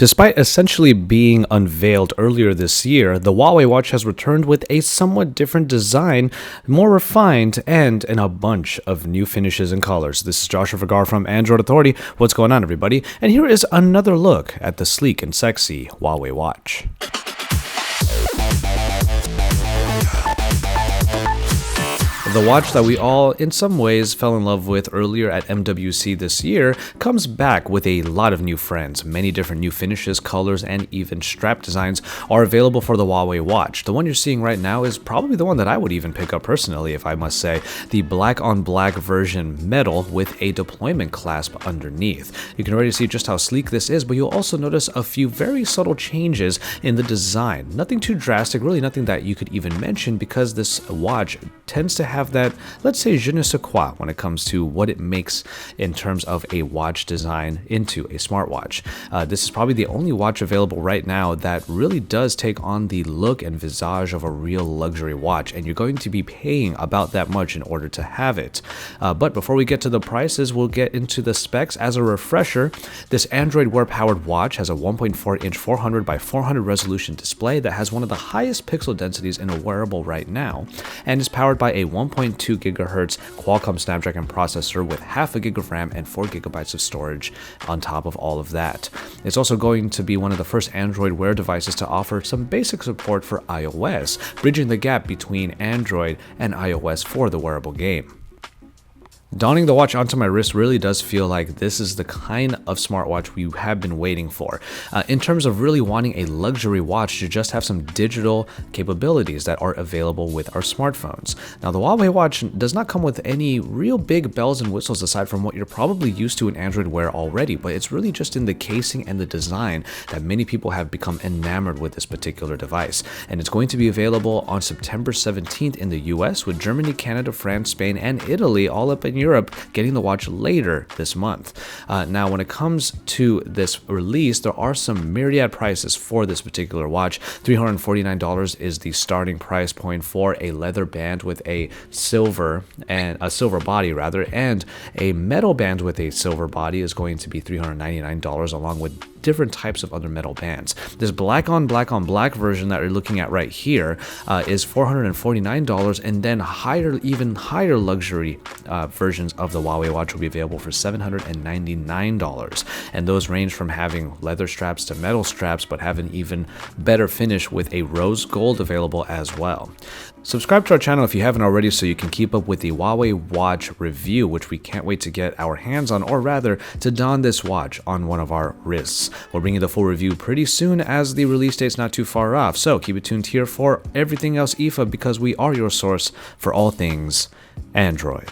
Despite essentially being unveiled earlier this year, the Huawei Watch has returned with a somewhat different design, more refined, and in a bunch of new finishes and colors. This is Joshua Vergara from Android Authority. What's going on, everybody? And here is another look at the sleek and sexy Huawei Watch. The watch that we all, in some ways, fell in love with earlier at MWC this year comes back with a lot of new friends. Many different new finishes, colors, and even strap designs are available for the Huawei Watch. The one you're seeing right now is probably the one that I would even pick up personally, if I must say. The black-on-black version metal with a deployment clasp underneath. You can already see just how sleek this is, but you'll also notice a few very subtle changes in the design. Nothing too drastic, really nothing that you could even mention, because this watch tends to have that, let's say, je ne sais quoi when it comes to what it makes in terms of a watch design into a smartwatch. This is probably the only watch available right now that really does take on the look and visage of a real luxury watch, and you're going to be paying about that much in order to have it. But before we get to the prices, we'll get into the specs. As a refresher, this Android Wear powered watch has a 1.4-inch 400 by 400 resolution display that has one of the highest pixel densities in a wearable right now, and is powered by a 1.2 GHz Qualcomm Snapdragon processor with half a gig of RAM and 4 GB of storage on top of all of that. It's also going to be one of the first Android Wear devices to offer some basic support for iOS, bridging the gap between Android and iOS for the wearable game. Donning the watch onto my wrist really does feel like this is the kind of smartwatch we have been waiting for. In terms of really wanting a luxury watch to just have some digital capabilities that are available with our smartphones. Now, the Huawei Watch does not come with any real big bells and whistles aside from what you're probably used to in Android Wear already, but it's really just in the casing and the design that many people have become enamored with this particular device. And it's going to be available on September 17th in the US, with Germany, Canada, France, Spain, and Italy all up in Europe getting the watch later this month. Now, when it comes to this release, there are some myriad prices for this particular watch. $349 is the starting price point for a leather band with a silver body rather, and a metal band with a silver body is going to be $399, along with different types of other metal bands. This black on black version that you're looking at right here is $449, and then even higher luxury versions of the Huawei Watch will be available for $799, and those range from having leather straps to metal straps, but have an even better finish with a rose gold available as well. Subscribe to our channel if you haven't already, so you can keep up with the Huawei Watch review, which we can't wait to get our hands on, or rather to don this watch on one of our wrists. We'll bring you the full review pretty soon, as the release date's not too far off, so keep it tuned here for everything else IFA, because we are your source for all things Android.